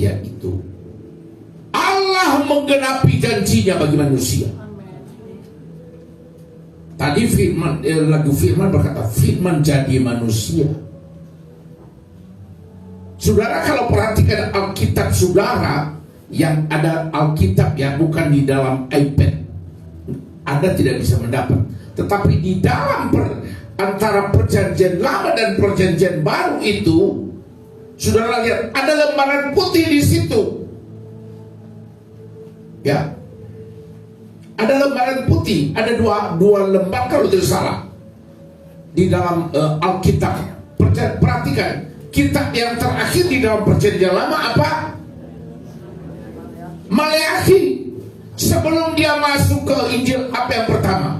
yaitu Allah menggenapi janjinya bagi manusia. Tadi lagu firman berkata, firman jadi manusia. Saudara kalau perhatikan Alkitab saudara, yang ada Alkitab yang bukan di dalam iPad, Anda tidak bisa mendapat. Tetapi di dalam antara perjanjian lama dan perjanjian baru itu, saudara lihat ada lembaran putih di situ. Ya, ada lembaran putih, ada dua lembar kalau tidak salah di dalam Alkitab. Perhatikan, kitab yang terakhir di dalam perjanjian lama apa? Maleakhi. Sebelum dia masuk ke Injil, apa yang pertama?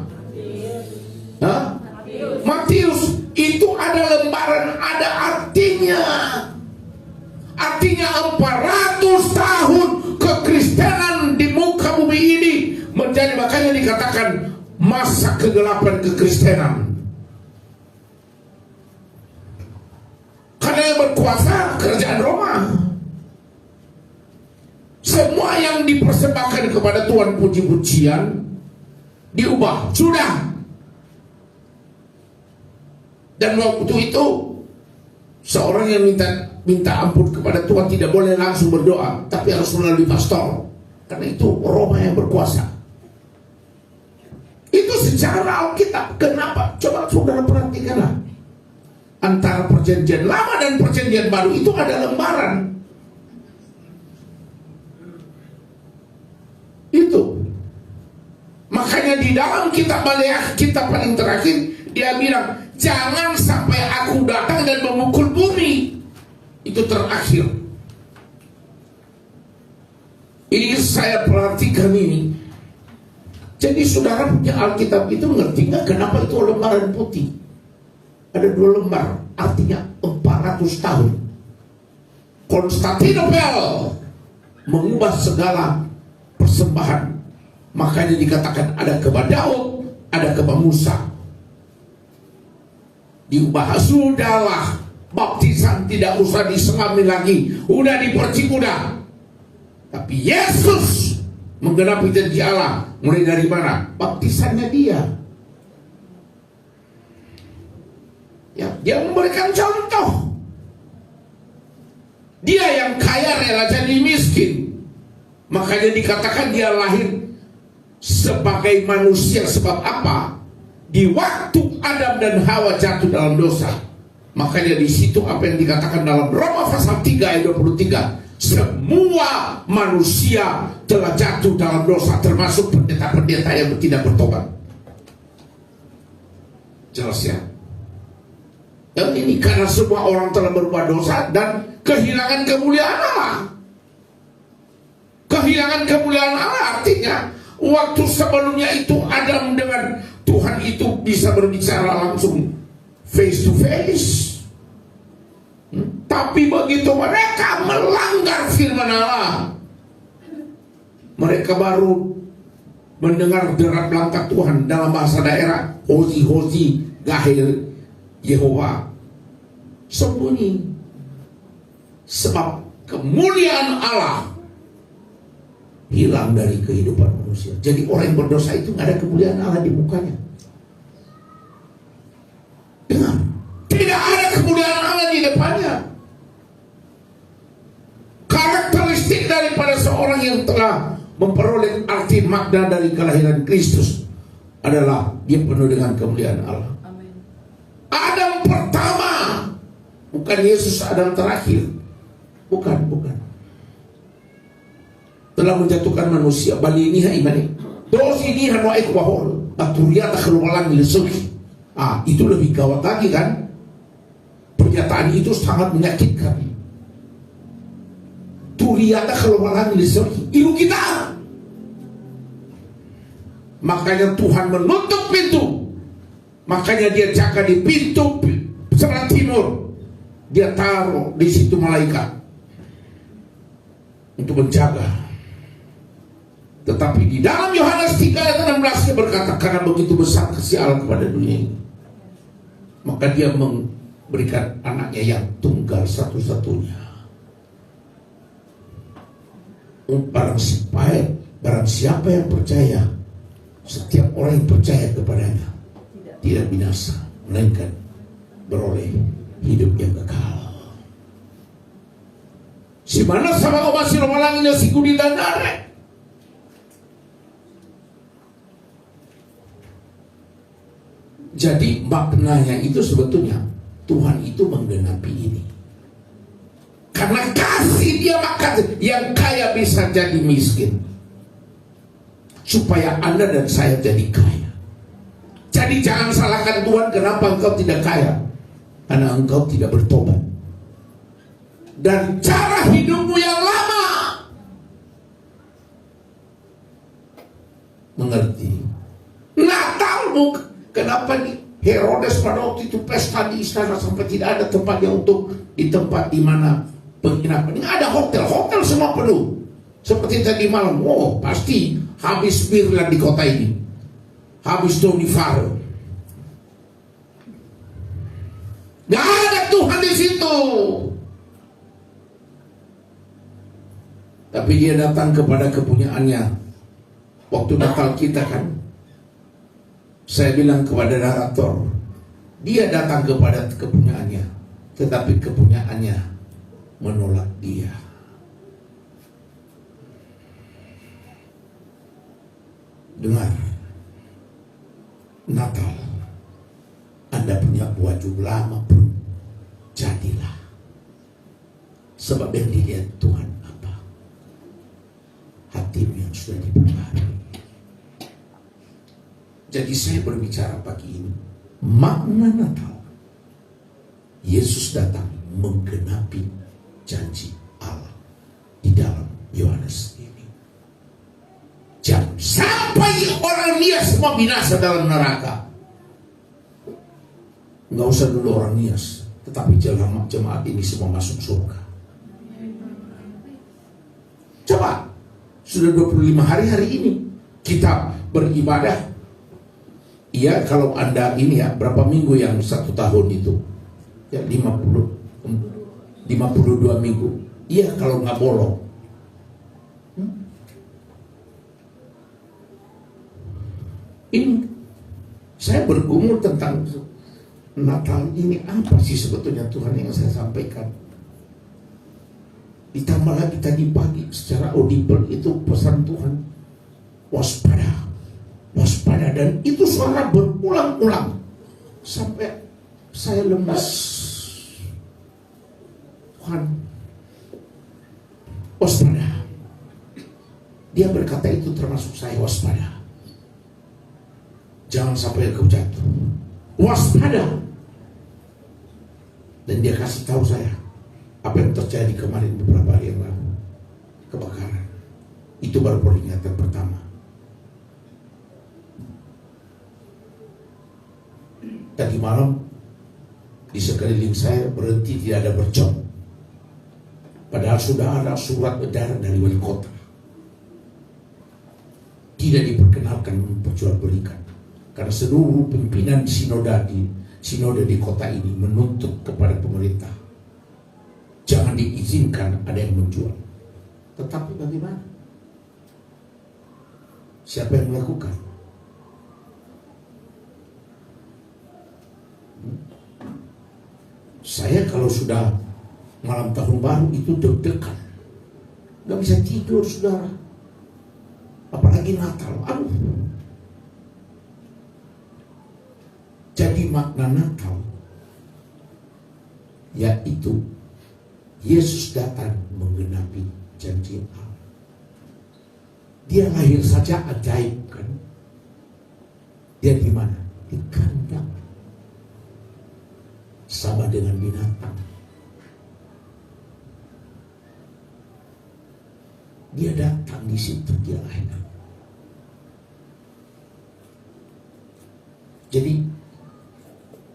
Matius. Itu ada lembaran, ada artinya. Artinya 400 tahun kekristenan di muka bumi ini menjadi, makanya dikatakan masa kegelapan kekristenan. Karena yang berkuasa kerajaan Roma. Semua yang dipersembahkan kepada Tuhan puji-pujian diubah, sudah. Dan waktu itu seorang yang minta ampun kepada Tuhan tidak boleh langsung berdoa, tapi harus melalui pastor. Karena itu Roma yang berkuasa. Itu secara Alkitab. Kenapa? Coba saudara perhatikanlah. Antara perjanjian lama dan perjanjian baru itu ada lembaran. Itu. Makanya di dalam kitab Maleakhi, kitab paling terakhir, dia bilang, jangan sampai aku datang dan memukul bumi. Itu terakhir. Ini saya perhatikan ini. Jadi saudara punya Alkitab itu ngerti nggak kenapa itu lembaran putih? Ada 2 lembar, artinya 400 tahun. Konstantinopel mengubah segala persembahan. Makanya dikatakan ada khotbah Daud, ada khotbah Musa. Diubah, sudahlah, baptisan tidak usah disengami lagi, udah dipercik udah. Tapi Yesus menggenapi janji Allah. Mulai dari mana? Baptisannya dia. Ya, dia memberikan contoh. Dia yang kaya rela jadi miskin. Makanya dikatakan dia lahir sebagai manusia. Sebab apa? Di waktu Adam dan Hawa jatuh dalam dosa, makanya di situ apa yang dikatakan dalam Roma pasal 3 ayat 23, semua manusia telah jatuh dalam dosa, termasuk pendeta-pendeta yang tidak bertobat. Jelas ya? Dan ini karena semua orang telah berbuat dosa dan kehilangan kemuliaan Allah. Kehilangan kemuliaan Allah artinya waktu sebelumnya itu Adam dengan Tuhan itu bisa berbicara langsung face to face. Tapi begitu mereka melanggar firman Allah, mereka baru mendengar derap langkah Tuhan dalam bahasa daerah, Hozi Hozi Gahir Yehova, sembunyi. Sebab kemuliaan Allah hilang dari kehidupan manusia. Jadi orang yang berdosa itu nggak ada kemuliaan Allah di mukanya. Dengar, tidak ada kemuliaan Allah di depannya. Karakteristik daripada seorang yang telah memperoleh arti makna dari kelahiran Kristus adalah dia penuh dengan kemuliaan Allah. Amin. Adam pertama, bukan Yesus Adam terakhir. Bukan. Telah menjatuhkan manusia. Bali ini imani. Terus ini hanwa ikwahol. Aturiata kelualan milisuki. Itu lebih gawat lagi kan? Pernyataan itu sangat menyakitkan. Turiata kelualan milisuki. Ibu kita. Makanya Tuhan menutup pintu. Makanya dia jaga di pintu sebelah timur. Dia taruh di situ malaikat untuk menjaga. Tetapi di dalam Yohanes 3 ayat 16 dia berkata, karena begitu besar kasih Allah kepada dunia ini, maka dia memberikan anaknya yang tunggal satu-satunya. Barang siapa yang percaya, setiap orang yang percaya kepadanya tidak binasa, melainkan beroleh hidup yang kekal. Si mana sama kau masih romalangnya si kudi dan dare. Jadi maknanya itu sebetulnya Tuhan itu menggenapi ini. Karena kasih dia, maka yang kaya bisa jadi miskin, supaya Anda dan saya jadi kaya. Jadi jangan salahkan Tuhan kenapa engkau tidak kaya, karena engkau tidak bertobat dan cara hidupmu yang lama. Mengerti? Natalmu, kenapa nih Herodes pada waktu itu pesta di istana sampai tidak ada tempatnya untuk di tempat di mana penginapan. Ini ada hotel semua penuh. Seperti tadi malam, pasti habis Mirlan di kota ini, habis Tony Farrow. Gak ada Tuhan di situ. Tapi dia datang kepada kepunyaannya. Waktu Natal kita kan, saya bilang kepada narator, dia datang kepada kepunyaannya, tetapi kepunyaannya menolak dia. Dengar, Natal, Anda punya baju lama pun jadilah. Sebab yang dilihat Tuhan apa? Hatimu yang sudah diperbarui. Jadi saya berbicara pagi ini, makna Natal, Yesus datang menggenapi janji Allah di dalam Yohanes ini. Jangan sampai orang nias semua binasa dalam neraka. Nggak usah dulu orang nias, tetapi jemaat ini semua masuk surga. Coba, sudah 25 hari ini kita beribadah. Iya, kalau Anda ini ya, berapa minggu yang 1 tahun itu? Ya 52 minggu. Iya, kalau nggak bolong. Ini saya bergumul tentang Natal ini, apa sih sebetulnya Tuhan yang saya sampaikan. Ditambah lagi tadi pagi secara audible itu pesan Tuhan, waspada, waspada, dan itu suara berulang-ulang sampai saya lemas. Tuhan, waspada. Dia berkata itu termasuk saya, waspada. Jangan sampai kau jatuh. Waspada. Dan dia kasih tahu saya apa yang terjadi kemarin beberapa hari yang lalu. Kebakaran. Itu baru peringatan pertama. Tadi malam di sekeliling saya berhenti, tidak ada mercon. Padahal sudah ada surat edaran dari wali kota. Tidak diperkenalkan memperjualbelikan. Karena seluruh pimpinan sinode di kota ini menuntut kepada pemerintah, jangan diizinkan ada yang menjual. Tetapi bagaimana? Siapa yang melakukan? Saya kalau sudah malam tahun baru itu deg-degan, gak bisa tidur saudara, apalagi Natal. Aduh. Jadi makna Natal yaitu Yesus datang menggenapi janji Allah. Dia lahir saja ajaib kan? Dia di mana? Di kandang. Sama dengan binatang. Dia datang di situ, dia lahir. Jadi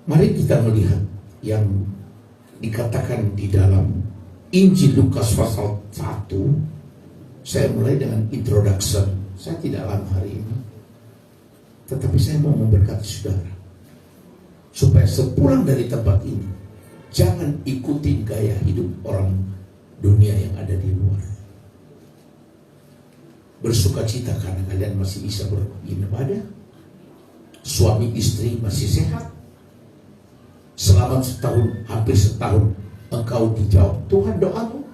mari kita melihat yang dikatakan di dalam Injil Lukas pasal 1. Saya mulai dengan introduction. Saya tidak lama hari ini, tetapi saya mau memberkati saudara supaya sepulang dari tempat ini jangan ikuti gaya hidup orang dunia yang ada di luar. bersukacita karena kalian masih bisa beribadah. Suami istri masih sehat. Selama setahun, hampir setahun, engkau dijawab Tuhan doamu.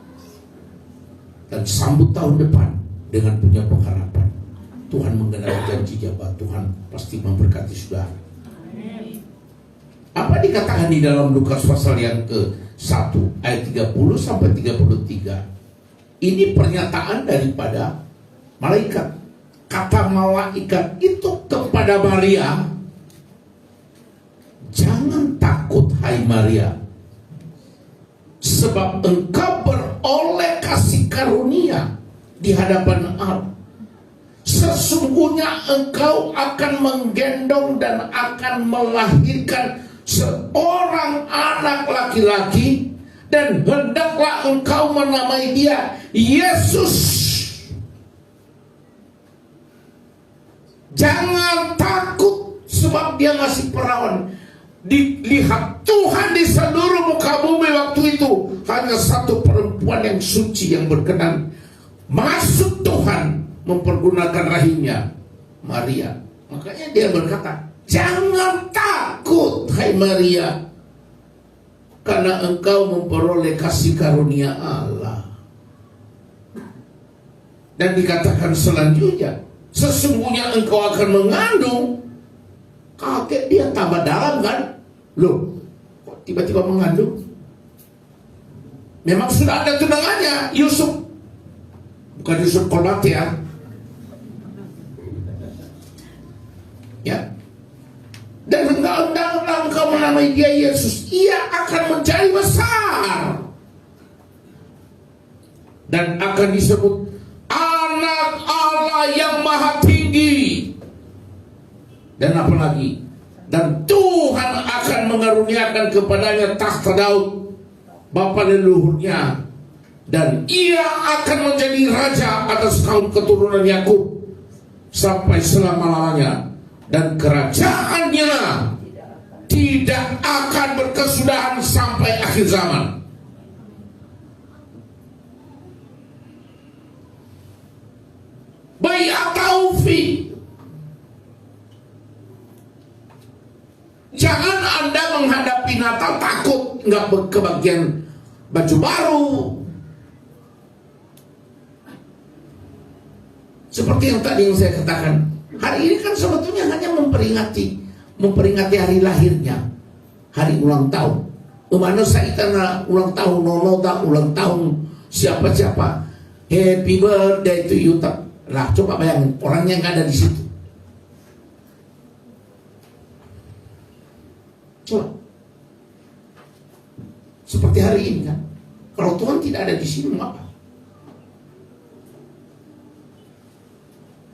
Dan sambut tahun depan dengan punya pengharapan. Tuhan mengenal janjinya bahwa Tuhan pasti memberkati saudara. Apa dikatakan di dalam Lukas pasal yang ke-1 ayat 30 sampai 33? Ini pernyataan daripada malaikat. Kata malaikat itu kepada Maria, jangan takut hai Maria, sebab engkau beroleh kasih karunia di hadapan Allah. Sesungguhnya engkau akan menggendong dan akan melahirkan seorang anak laki-laki, dan hendaklah engkau menamai dia Yesus. Jangan takut sebab dia masih perawan. Dilihat Tuhan di seluruh muka bumi waktu itu hanya satu perempuan yang suci yang berkenan. Masuk Tuhan mempergunakan rahimnya, Maria. Makanya dia berkata, jangan takut hai Maria, karena engkau memperoleh kasih karunia Allah. Dan dikatakan selanjutnya, sesungguhnya engkau akan mengandung. Kaget dia, tambah dalam kan. Loh, kok tiba-tiba mengandung? Memang sudah ada tunangannya, Yusuf. Bukan Yusuf Kolbat ya. Ya. Dan engkau menamai dia Yesus. Ia akan menjadi besar dan akan disebut Anak Allah yang Maha Tinggi. Dan apa lagi? Dan Tuhan akan mengaruniakan kepadanya tahta Daud bapa leluhurnya, dan ia akan menjadi raja atas kaum keturunan Yakub sampai selama-lamanya, dan kerajaannya tidak akan berkesudahan sampai akhir zaman. Bayataufi. Jangan Anda menghadapi Natal takut nggak kebagian baju baru. Seperti yang tadi yang saya katakan, hari ini kan sebetulnya hanya memperingati hari lahirnya, hari ulang tahun. Umano sa itana ulang tahun nonoda, ulang tahun siapa-siapa. Happy birthday to you. Lah coba bayangin orang yang ada di situ. Coba. Seperti hari ini kan. Kalau Tuhan tidak ada di sini, apa?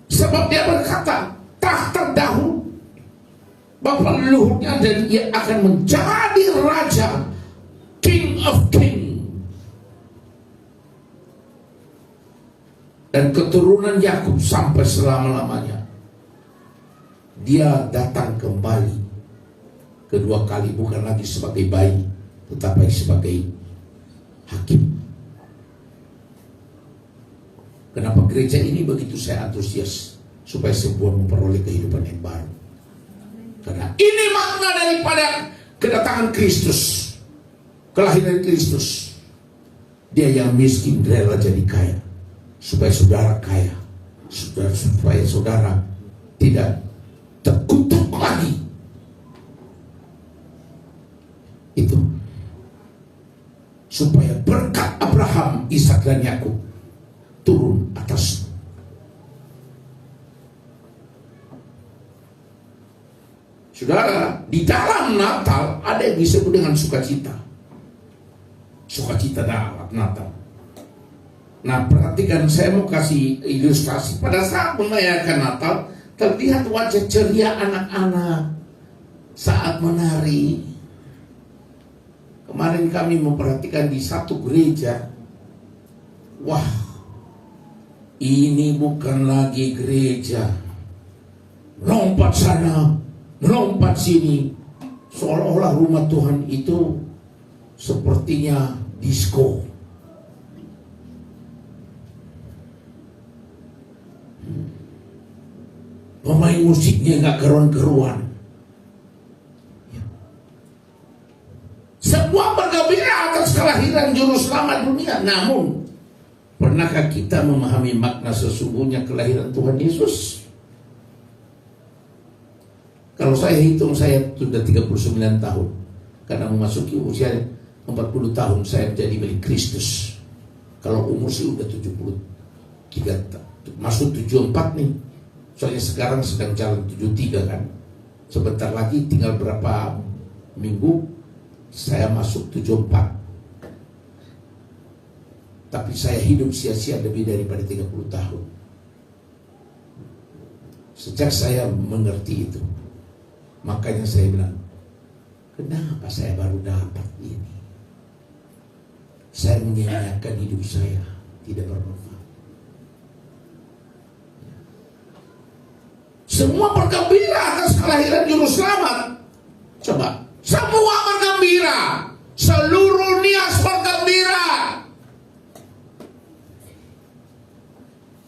Sebab dia berkata, tahta Daud bapa leluhurnya, dan ia akan menjadi raja, King of King. Dan keturunan Yakub sampai selama-lamanya. Dia datang kembali kedua kali, bukan lagi sebagai bayi, tetapi sebagai hakim. Kenapa gereja ini begitu saya antusias? Supaya semua memperoleh kehidupan yang baru. Karena ini makna daripada kedatangan Kristus, kelahiran Kristus. Dia yang miskin rela jadi kaya, supaya saudara kaya, supaya saudara tidak terkutuk lagi. Itu supaya berkat Abraham, Ishak dan Yakub turun atas. Saudara, di dalam Natal ada yang disebut dengan sukacita. Sukacita dalam Natal. Nah, perhatikan, saya mau kasih ilustrasi. Pada saat merayakan Natal, terlihat wajah ceria anak-anak saat menari. Kemarin kami memperhatikan di satu gereja. Wah, ini bukan lagi gereja. Lompat sana, lompat sini. Seolah-olah rumah Tuhan itu sepertinya disco. musiknya nggak keruan-keruan. Semua bergembira atas kelahiran juru selamat dunia. Namun, pernahkah kita memahami makna sesungguhnya kelahiran Tuhan Yesus? Kalau saya hitung, saya sudah 39 tahun. Karena memasuki usia 40 tahun saya menjadi milik Kristus. Kalau umur sih udah 73, masuk 74 nih. Soalnya sekarang sedang jalan 73 kan. Sebentar lagi tinggal berapa minggu saya masuk 74. Tapi saya hidup sia-sia lebih daripada 30 tahun. Sejak saya mengerti itu, makanya saya bilang, kenapa saya baru dapat ini? Saya menyia-nyiakan hidup saya, tidak bermanfaat. Semua bergembira atas kelahiran juru selamat. Coba, semua bergembira, seluruh nias bergembira.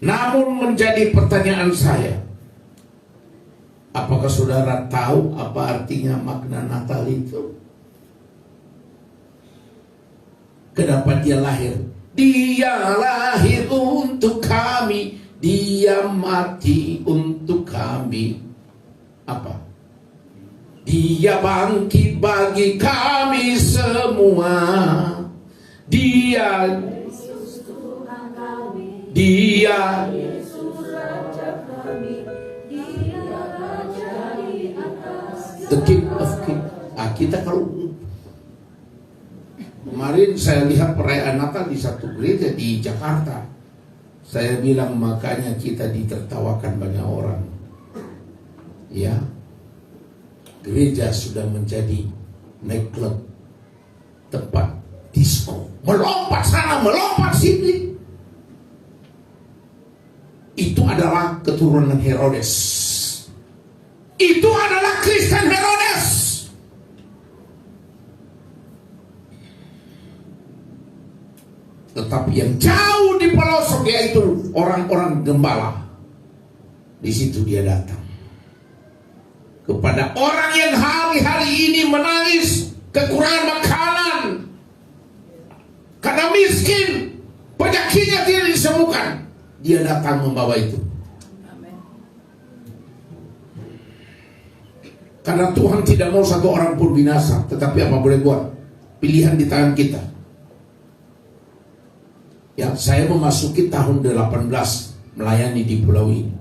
Namun menjadi pertanyaan saya, apakah saudara tahu apa artinya makna Natal itu? Kenapa dia lahir? Dia lahir untuk kami, dia mati untuk kami. Apa? Dia bangkit bagi kami semua. Dia the King of Kings. Kita kalau kemarin saya lihat perayaan Natal di satu gereja di Jakarta, saya bilang makanya kita ditertawakan banyak orang. Ya, gereja sudah menjadi nightclub, tempat disco, melompat sana, melompat sini. Itu adalah keturunan Herodes. Itu adalah Kristen Herodes. Tetapi yang jauh di pelosok yaitu orang-orang gembala. Di situ dia datang. Kepada orang yang hari-hari ini menangis kekurangan makanan. Karena miskin, penyakitnya tidak disembuhkan. Dia datang membawa itu. Karena Tuhan tidak mau satu orang pun binasa. Tetapi apa boleh buat? Pilihan di tangan kita. Ya, saya memasuki tahun 18 melayani di pulau ini.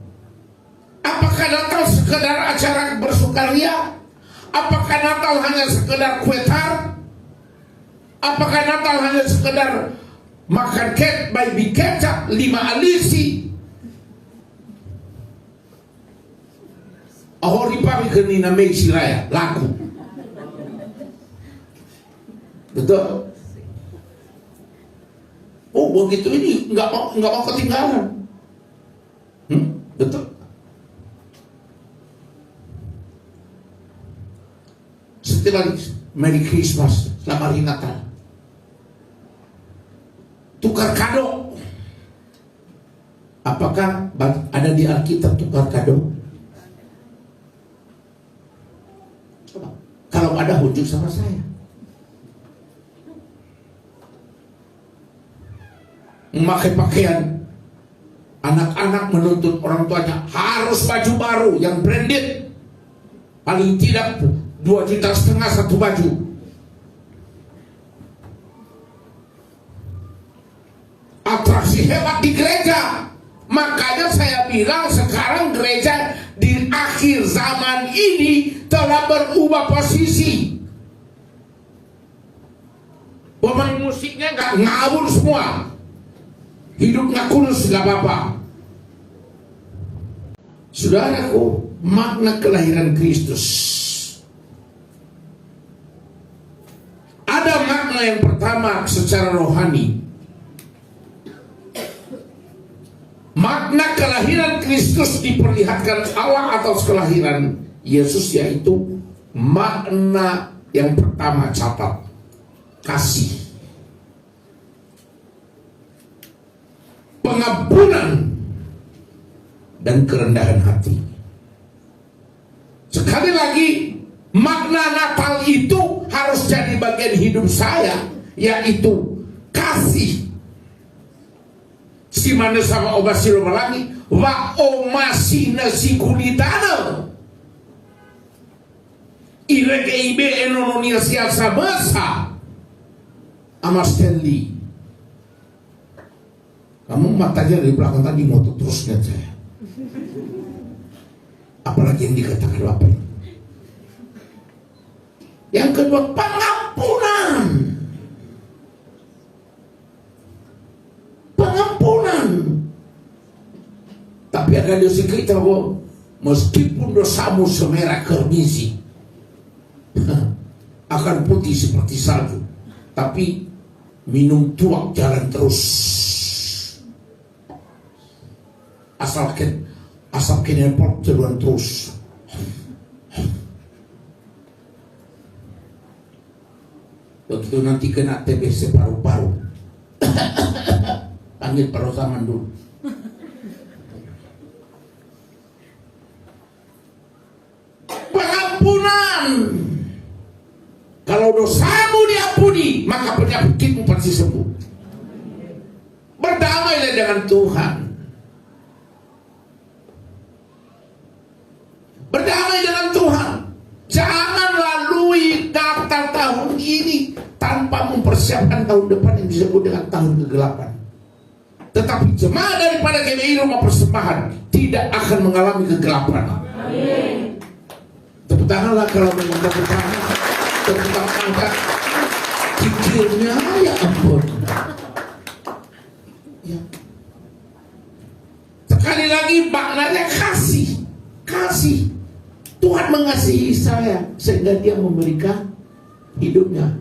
Apakah Natal sekedar acara bersukaria? Apakah Natal hanya sekedar kue tart? Apakah Natal hanya sekedar makan cake baby kecap 5 alisi? Ahori pami kenina mei siraya laku. Betul. Oh begitu ini nggak mau ketinggalan. Betul. Setelah Merry Christmas, selamat hari Natal. Tukar kado. Apakah ada di Alkitab tukar kado? Coba. Kalau ada hujung sama saya. Memakai pakaian. Anak-anak menuntut orang tuanya harus baju baru yang branded. Paling tidak 2,5 juta satu baju. Atraksi hebat di gereja. Makanya saya bilang sekarang gereja di akhir zaman ini telah berubah posisi. Pemain musiknya nggak ngawur semua. Hidupnya kurus gak apa-apa. Saudaraku, makna kelahiran Kristus. Ada makna yang pertama secara rohani. Makna kelahiran Kristus diperlihatkan Allah atas kelahiran Yesus, yaitu makna yang pertama, catat, kasih. Pengampunan dan kerendahan hati. Sekali lagi, makna Natal itu harus jadi bagian hidup saya, yaitu kasih. Si mana sama oba siro malangi, wa omasi nasi kunitana. Ireke ibe enononia siasa basa. Ama Stanley. Kamu matanya dari belakang tadi ngotot terus lihat saya. Apalagi yang dikatakan Bapak. Yang kedua, pengampunan. Pengampunan. Tapi ada dosa kita bahwa meskipun dosamu semerah kermisi, akan putih seperti salju, tapi minum tuak jalan terus. Asalkan airport jalan terus. Begitu nanti kena TBC paru-paru. Panggil Pak Rosaman dulu. Pengampunan. Kalau dosamu diampuni, maka penyakitmu pasti sembuh. Berdamailah dengan Tuhan. Berdamai dengan Tuhan. Jangan lalui Natal tahun ini tanpa mempersiapkan tahun depan yang disebut dengan tahun kegelapan. Tetapi jemaah daripada GBI Rumah Persembahan tidak akan mengalami kegelapan. Amin. Tepuk tanganlah kalau memang tepuk tangan. Tepuk tangan. Kikirnya ya ampun. Ya. Sekali lagi maknanya kasih. Kasih. Tuhan mengasihi saya sehingga dia memberikan hidupnya,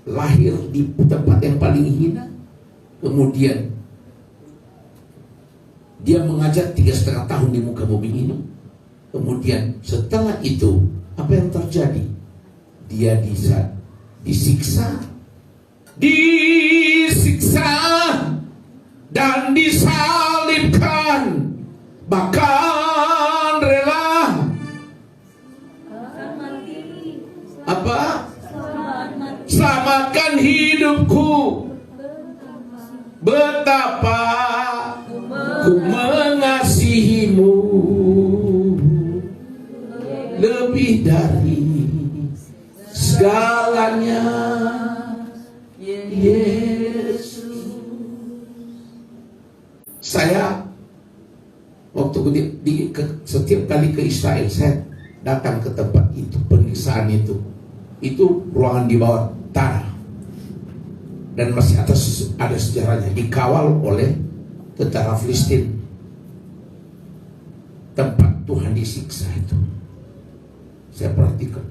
lahir di tempat yang paling hina, kemudian dia mengajar 3,5 tahun di muka bumi ini, kemudian setelah itu apa yang terjadi? Dia disiksa dan disalibkan, bahkan rela selamatkan hidupku. Betapa ku mengasihimu lebih dari segalanya, Yesus. Saya waktu setiap kali ke Israel, saya datang ke tempat itu, penyiksaan itu ruangan di bawah tanah dan masih atas ada sejarahnya, dikawal oleh tentara Filistin. Tempat Tuhan disiksa itu saya perhatikan,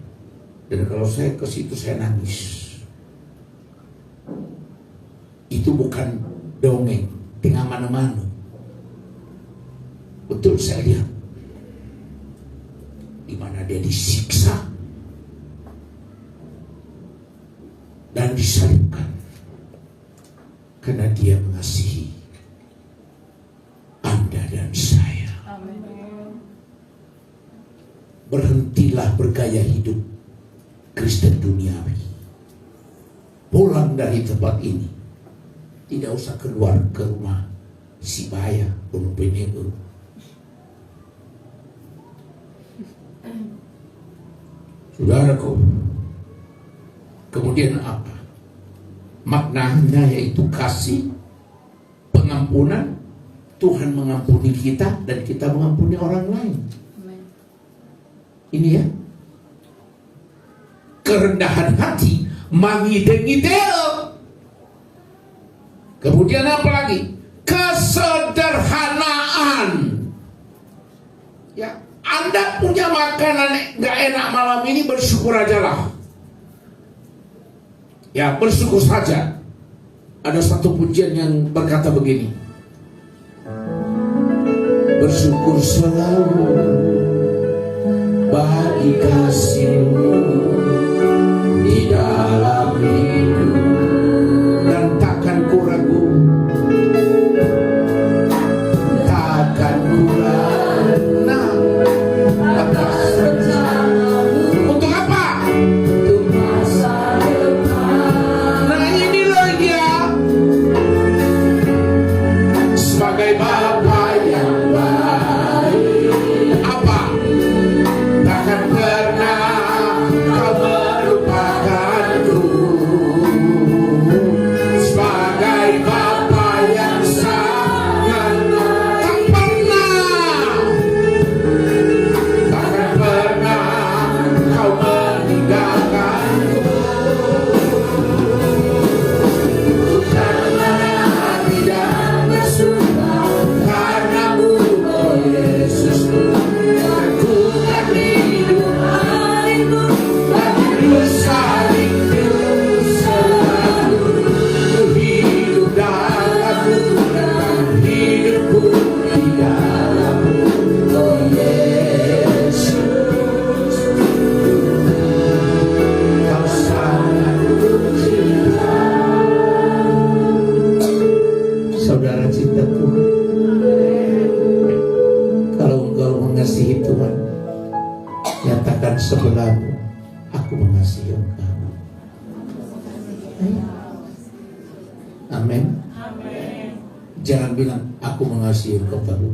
dan kalau saya ke situ saya nangis. Itu bukan dongeng tengah mana-mana, betul saya lihat di mana dia disiksa dan disalibkan karena dia mengasihi Anda dan saya. Amin. Berhentilah bergaya hidup Kristen duniawi. Pulang dari tempat ini, tidak usah keluar ke rumah si Baya Gunung Penego. Saudaraku, kemudian apa? Maknanya yaitu kasih, pengampunan. Tuhan mengampuni kita dan kita mengampuni orang lain. Ini ya. Kerendahan hati, mangide-ngideo. Kemudian apa lagi? Kesederhanaan. Ya, Anda punya makanan gak enak malam ini, bersyukur aja lah. Ya, bersyukur saja. Ada satu pujian yang berkata begini: bersyukur selalu bagi kasih-Mu di dalam hidup, dan takkan ku ragu, takkan ku ragu atas rencana sebelahmu, aku mengasihi engkau. Amin. Jangan bilang aku mengasihi engkau baru.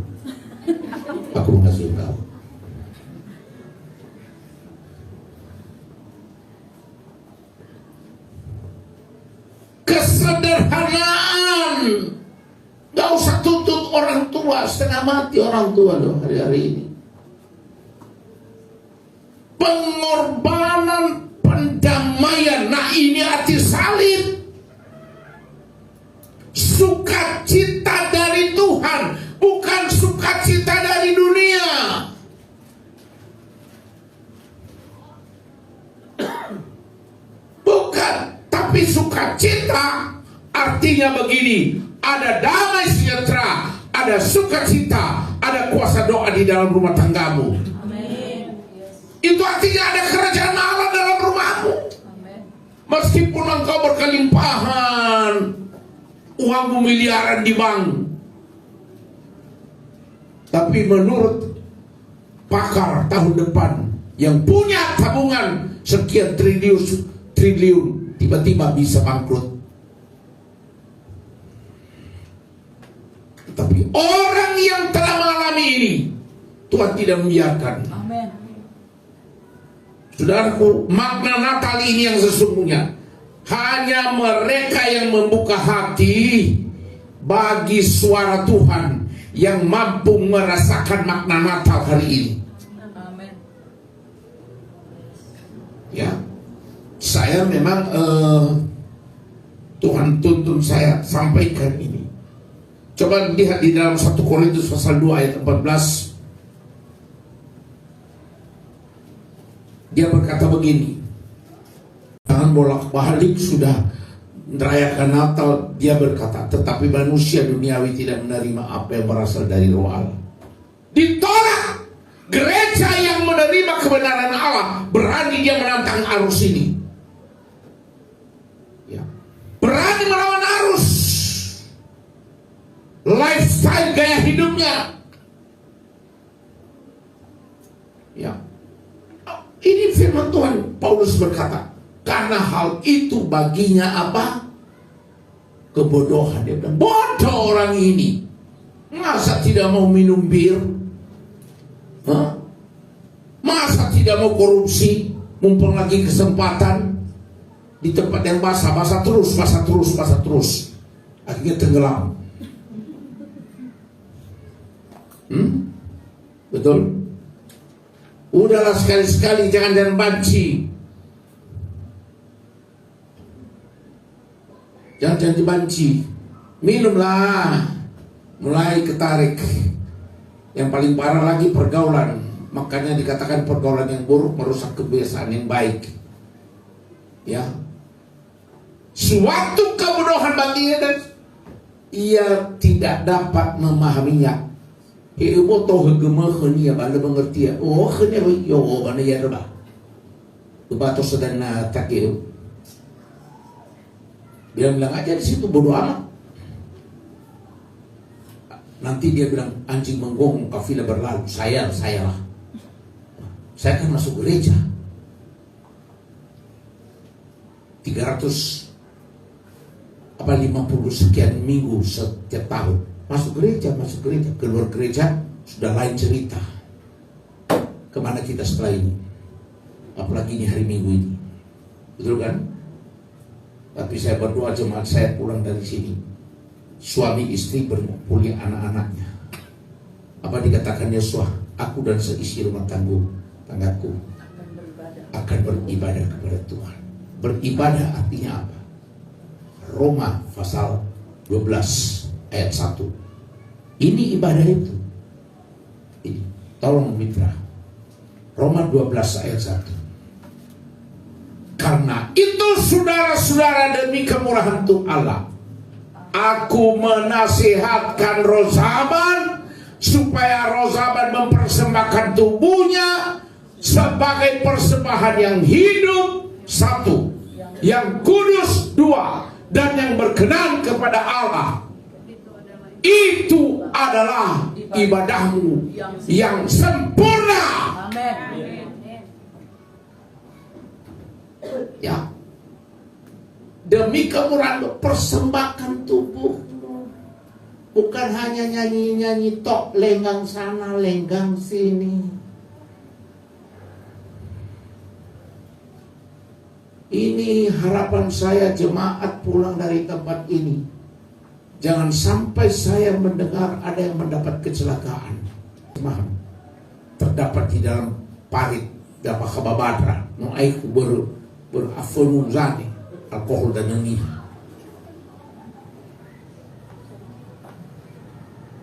Aku mengasihi engkau. Kesederhanaan. Gak usah tuntut orang tua, setengah mati orang tua loh hari-hari ini. Pengorbanan, pendamaian. Nah, ini arti salib. Sukacita dari Tuhan, bukan sukacita dari dunia. Bukan, tapi sukacita artinya begini: ada damai sejahtera, ada sukacita, ada kuasa doa di dalam rumah tanggamu. Itu artinya ada kerajaan Allah dalam rumahmu. Meskipun engkau berkelimpahan, uangmu miliaran di bank, tapi menurut pakar tahun depan yang punya tabungan sekian triliun tiba-tiba bisa bangkrut. Tapi orang yang telah mengalami ini, Tuhan tidak membiarkan. Amin. Saudaraku, makna Natal ini yang sesungguhnya hanya mereka yang membuka hati bagi suara Tuhan yang mampu merasakan makna Natal hari ini. Amin. Ya, saya memang Tuhan tuntun saya sampaikan ini. Coba lihat di dalam 1 Korintus pasal 2 ayat 14. Dia berkata begini, jangan bolak-balik sudah merayakan Natal. Dia berkata, tetapi manusia duniawi tidak menerima apa yang berasal dari roh Allah. Ditolak. Gereja yang menerima kebenaran Allah berani dia menantang arus ini. Ya. Berani melawan arus lifestyle, gaya hidupnya. Ya. Ini firman Tuhan. Paulus berkata, karena hal itu baginya apa? Kebodohan. Dia bilang, bodoh orang ini. Masa tidak mau minum bir? Hah? Masa tidak mau korupsi? Mumpung lagi kesempatan. Di tempat yang basah, basah terus. Akhirnya tenggelam. Betul? Udahlah sekali-sekali jangan banci. Jangan dibanci. Minumlah. Mulai ketarik. Yang paling parah lagi pergaulan. Makanya dikatakan pergaulan yang buruk merusak kebiasaan yang baik. Ya. Suatu kebodohan baginya dan ia tidak dapat memahaminya. Ibu tahu gemah ni ya, bala mengerti ya. Oh, ni yo mana ya rebah. Ubah tu sedang nak takir. Bilang aja di situ bodoh amat. Nanti dia bilang anjing menggong kafilah berlalu. Saya lah. Saya kan masuk gereja 350 sekian minggu setiap tahun. Masuk gereja, keluar gereja sudah lain cerita. Kemana kita setelah ini? Apalagi ini hari Minggu ini, betul kan? Tapi saya berdoa jemaat saya pulang dari sini, suami istri berkumpul anak-anaknya. Apa dikatakan Yesus? Aku dan seisi rumah tanggaku akan beribadah kepada Tuhan. Beribadah artinya apa? Roma pasal 12 ayat 1. Ini ibadah itu. Ini, tolong mitra. Roma 12 ayat 1. Karena itu saudara-saudara, demi kemurahan Tuhan Allah, aku menasihatkan Rozaban supaya Rozaban mempersembahkan tubuhnya sebagai persembahan yang hidup, 1, yang kudus, 2, dan yang berkenan kepada Allah. Itu adalah ibadahmu yang sempurna. Amin. Ya. Demi kemurahan persembahkan tubuhmu. Bukan hanya nyanyi-nyanyi tok, lenggang sana, lenggang sini. Ini harapan saya jemaat pulang dari tempat ini. Jangan sampai saya mendengar ada yang mendapat kecelakaan. Terdapat di dalam parit dapat kababadra, no aiku berafonun zani, alkohol dan nyanyi.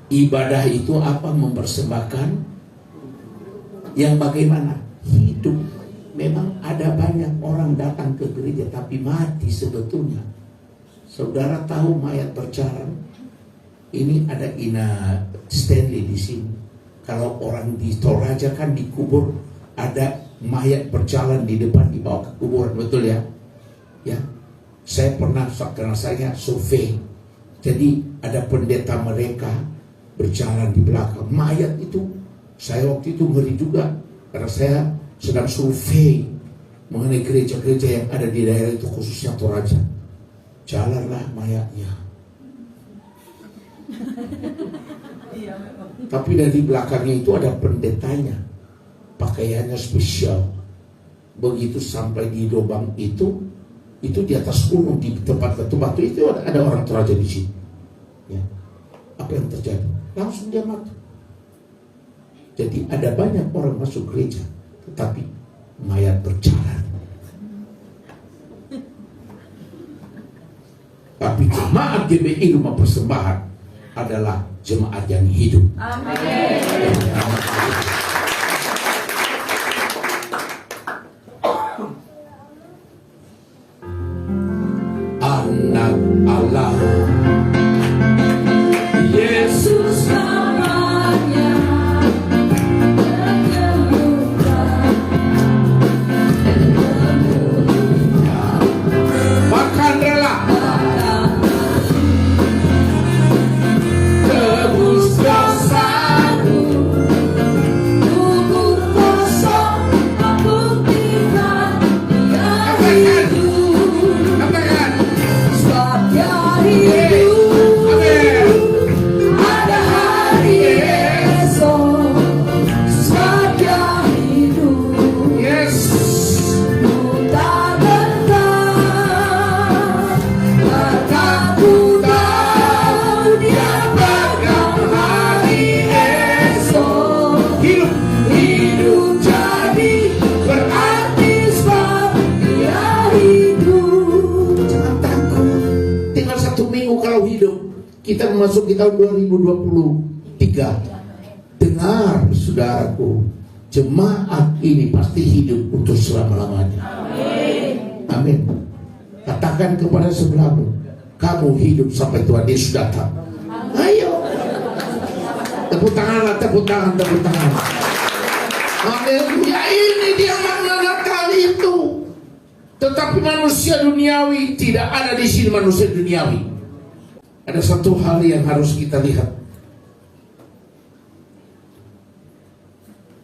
Ibadah itu apa? Mempersembahkan yang bagaimana? Hidup. Memang ada banyak orang datang ke gereja tapi mati sebetulnya. Saudara tahu mayat berjalan? Ini ada Ina Stanley di sini. Kalau orang di Toraja kan dikubur, ada mayat berjalan di depan dibawa ke kuburan, betul ya? Ya. Saya pernah, karena saya survei. Jadi ada pendeta mereka berjalan di belakang. Mayat itu, saya waktu itu ngeri juga karena saya sedang survei mengenai gereja-gereja yang ada di daerah itu, khususnya Toraja. Jalanlah mayatnya. Tapi dari belakangnya itu ada pendetanya, pakaiannya spesial. Begitu sampai di lubang itu di atas gunung, di tempat batu-batu itu ada orang Toraja di sini. Ya. Apa yang terjadi? Langsung dia mati. Jadi ada banyak orang masuk gereja, tetapi mayat berjalan. Tapi jemaat GBI Rumah Persembahan adalah jemaat yang hidup. Amin. Anak Allah, Yesus namanya. Bahkan rela tebus dosaku, kubur kosong membuktikan dia hidup. Katakan, sebab dia hidup. Amin. Ada hari esok, sebab dia hidup. Yes. Kita memasuki tahun 2023. Dengar saudaraku, jemaat ini pasti hidup untuk selama-lamanya. Amin. Katakan kepada sebelahmu, kamu hidup sampai Tuhan Yesus datang. Ayo. Tepuk tanganlah, tepuk tangan, tepuk tangan. Haleluya, ini dia makna Natal itu. Tetapi manusia duniawi tidak ada di sini, manusia duniawi. Ada satu hal yang harus kita lihat.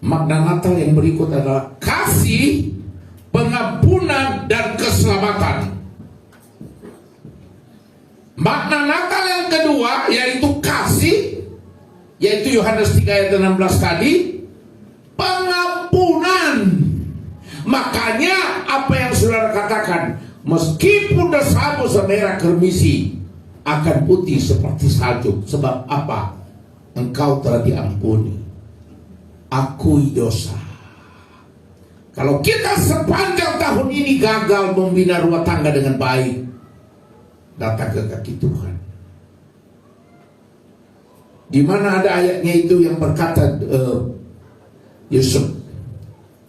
Makna Natal yang berikut adalah kasih, pengampunan, dan keselamatan. Makna Natal yang kedua yaitu kasih, yaitu Yohanes 3 ayat 16 tadi, pengampunan. Makanya apa yang saudara katakan, meskipun dosamu semerah kermisi akan putih seperti salju. Sebab apa? Engkau telah diampuni. Akui dosa. Kalau kita sepanjang tahun ini gagal membina rumah tangga dengan baik, datang ke kaki Tuhan. Di mana ada ayatnya itu yang berkata,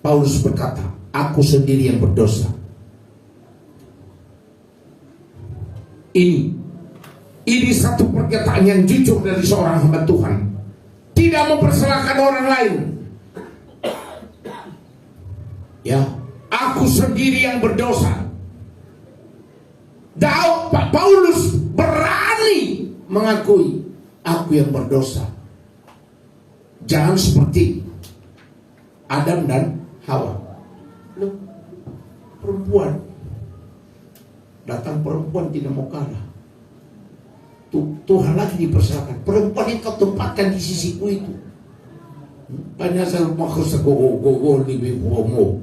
Paulus berkata, aku sendiri yang berdosa. Ini satu perkataan yang jujur dari seorang hamba Tuhan. Tidak mempersalahkan orang lain. Ya, aku sendiri yang berdosa. Pak Paulus berani mengakui, aku yang berdosa. Jangan seperti Adam dan Hawa. perempuan. Datang perempuan tidak mau kalah. Tuhan lagi dipersilakan. Perempuan yang kau tempatkan di sisiku itu. Banyak saya mau gogo di bibumu.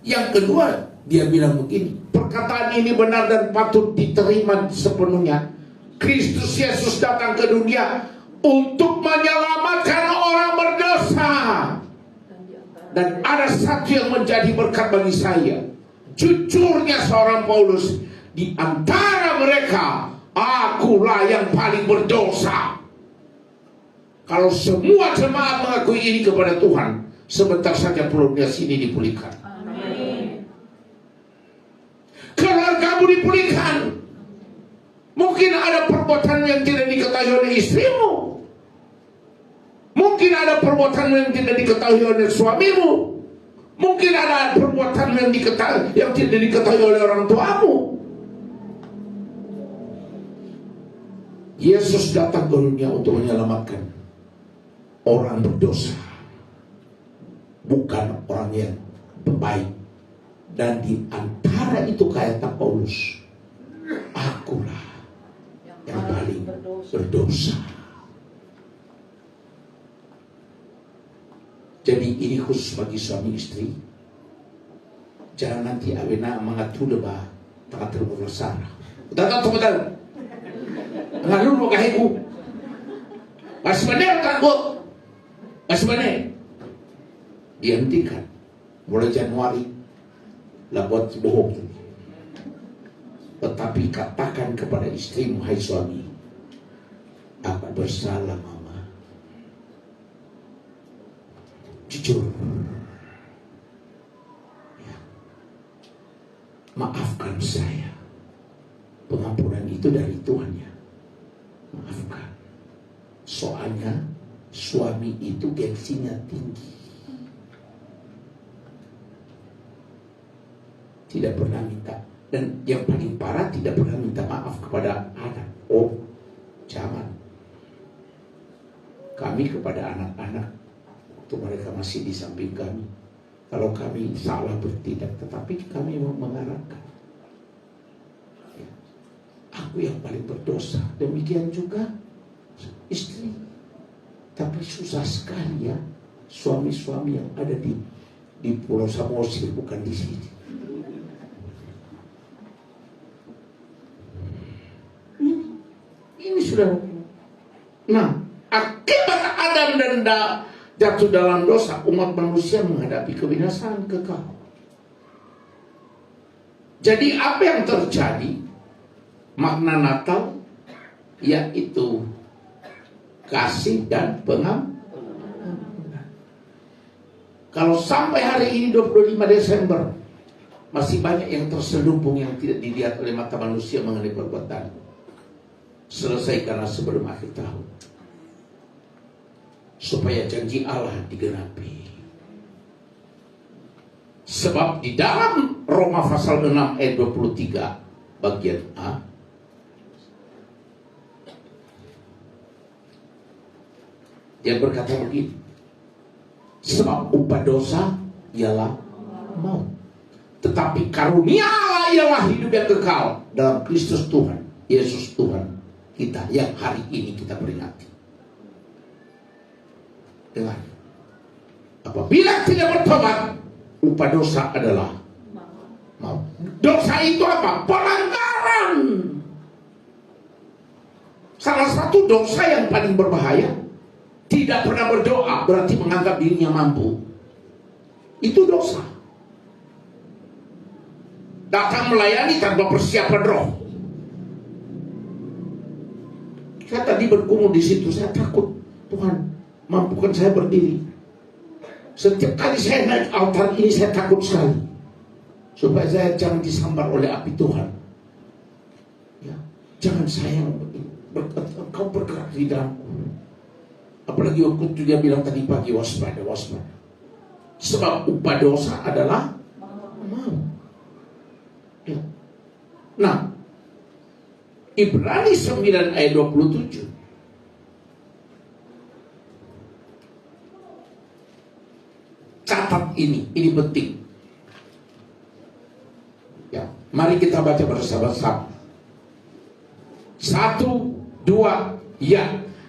Yang kedua, dia bilang begini, perkataan ini benar dan patut diterima sepenuhnya. Kristus Yesus datang ke dunia untuk menyelamatkan orang berdosa. Dan ada satu yang menjadi berkat bagi saya. Jujurnya seorang Paulus, di antara mereka, akulah yang paling berdosa. Kalau semua jemaat mengakui ini kepada Tuhan, sebentar saja proses ini dipulihkan. Amin. Keluargamu dipulihkan. Mungkin ada perbuatan yang tidak diketahui oleh istrimu. Mungkin ada perbuatan yang tidak diketahui oleh suamimu. Mungkin ada perbuatan yang tidak diketahui oleh orang tuamu. Yesus datang ke dunia untuk menyelamatkan orang berdosa, bukan orang yang baik. Dan di antara itu kata Paulus, akulah yang paling berdosa. Jadi ini khusus bagi suami istri. Jangan nanti awena mengatur lebah tak terbersara. Betul betul. Ngalu mau kahiku. Pas benar kan bu. Pas benar. Dihentikan. Mulai Januari lah buat bohong. Tetapi katakan kepada istrimu, hai suami, aku bersalah mama. Jujur. Ya. Maafkan saya. Pengampunan itu dari Tuhan ya. Maafkan. Soalnya suami itu gengsinya tinggi. Tidak pernah minta. Dan yang paling parah, tidak pernah minta maaf kepada anak. Oh, jangan. Kami kepada anak-anak, waktu mereka masih di samping kami, kalau kami salah bertindak, tetapi kami mau mengarahkan. Ya. Aku yang paling berdosa. Demikian juga istri. Tapi susah sekali ya suami-suami yang ada di Pulau Samosir, bukan di sini. Ini sudah. Nah, akibat Adam dan jatuh dalam dosa, umat manusia menghadapi kebinasaan kekal. Jadi apa yang terjadi? Makna Natal yaitu kasih dan pengampunan. Kalau sampai hari ini 25 Desember masih banyak yang terselubung yang tidak dilihat oleh mata manusia mengenai perbuatan. Selesaikanlah sebelum akhir tahun, supaya janji Allah digenapi. Sebab di dalam Roma pasal 6 ayat 23 bagian A, dia berkata begini, sebab upah dosa ialah maut, tetapi karunia Allah ialah hidup yang kekal dalam Kristus Tuhan Yesus Tuhan kita, yang hari ini kita peringati. Dengar, apabila tidak bertobat, upah dosa adalah maut. Dosa itu apa? Pelanggaran. Salah satu dosa yang paling berbahaya, tidak pernah berdoa, berarti menganggap dirinya mampu. Itu dosa. Datang melayani tanpa persiapan roh. Saya tadi bergumul di situ, saya takut. Tuhan, mampukan saya berdiri. Setiap kali saya naik altar ini, saya takut sekali. Supaya saya jangan disambar oleh api Tuhan. Ya, jangan saya engkau bergerak di dalamku. Apalagi waktu itu dia bilang tadi pagi, waspada, waspada. Sebab upah dosa adalah maut. Ya. Nah, Ibrani 9 ayat 27. Catat ini penting. Mari kita baca bersama-sama. 1, 2, ya.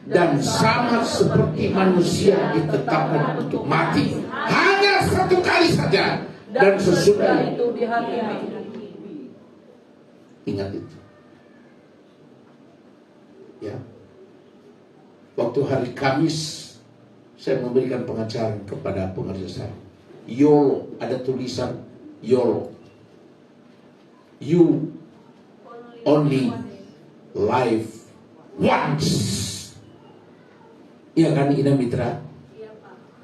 Dan sama seperti manusia ditetapkan untuk mati hanya satu kali saja, dan sesudah itu dihakimi. Ingat itu. Ya. Waktu hari Kamis saya memberikan pengajaran kepada pengerja saya. YOLO, ada tulisan YOLO. You only live once. Iya kan Ina Mitra?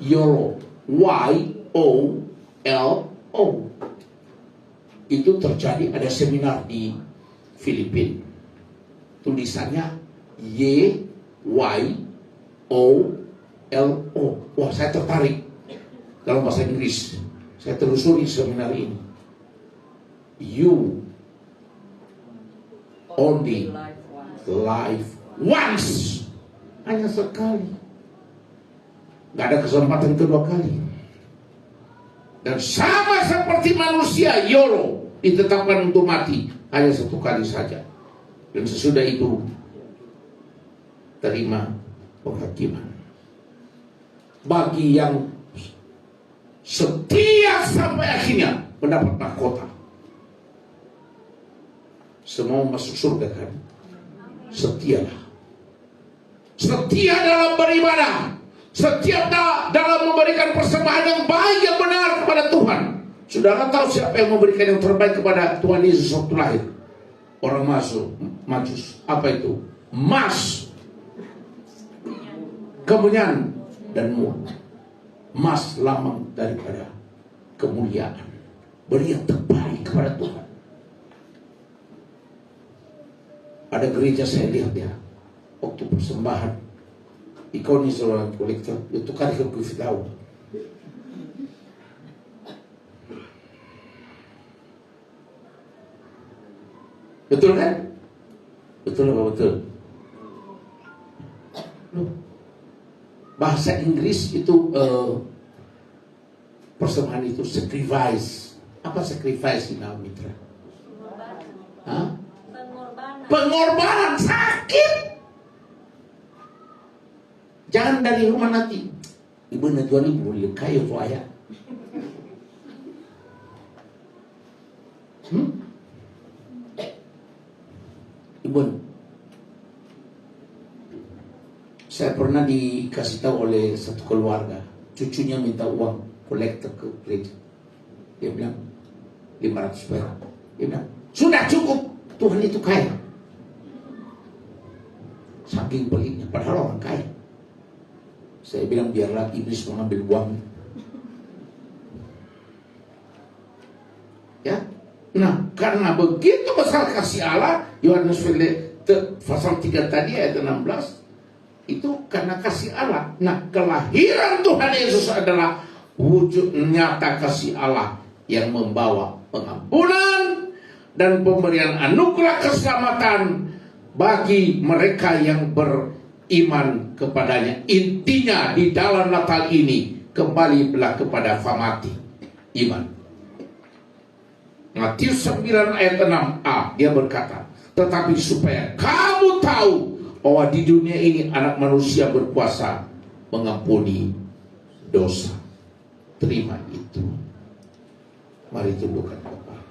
YOLO, YOLO. Itu terjadi, ada seminar di Filipina. Tulisannya YOLO. Wah, saya tertarik dalam bahasa Inggris. Saya telusuri seminar ini. You only live once. Hanya sekali. Gak ada kesempatan kedua kali. Dan sama seperti manusia, YOLO, ditetapkan untuk mati hanya satu kali saja. Dan sesudah itu terima penghakiman. Bagi yang setia sampai akhirnya mendapat mahkota. Semua masuk surga kan? Setialah. Setia dalam beribadah. Setia dalam memberikan persembahan yang baik, yang benar kepada Tuhan. Saudara tahu siapa yang memberikan yang terbaik kepada Tuhan Yesus waktu lahir? Orang Majus. Apa itu? Emas, kemenyan, dan muat. Emas lambang daripada kemuliaan. Beri yang terbaik kepada Tuhan. Ada gereja saya lihat ya, waktu persembahan, ikaw ni seorang kolektor, itu kan ikaw tahu. Betul kan? Betul apa betul? Bahasa Inggris itu persembahan itu sacrifice. Apa sacrifice Ina Mitra? Hah? Pengorbanan. Sakit. Jangan dari rumah nanti. Ibu natuan ibu boleh kayu tu ayah. Ibu, saya pernah dikasih tahu oleh satu keluarga, cucunya minta uang kolektor ke gereja. Dia bilang 500 perak. Dia bilang sudah cukup, Tuhan itu kaya. Saking peliknya, padahal orang kaya. Saya bilang biarlah iblis mengambil uang. Ya. Nah, karena begitu besar kasih Allah, Yohanes pasal 3 tadi ayat 16, itu karena kasih Allah. Nah, kelahiran Tuhan Yesus adalah wujud nyata kasih Allah yang membawa pengampunan dan pemberian anugerah keselamatan bagi mereka yang beriman kepadanya. Intinya di dalam Natal ini kembalilah kepada famati, iman. Matius 9 ayat 6a, dia berkata, tetapi supaya kamu tahu bahwa di dunia ini anak manusia berkuasa mengampuni dosa. Terima itu. Mari tundukkan kepala.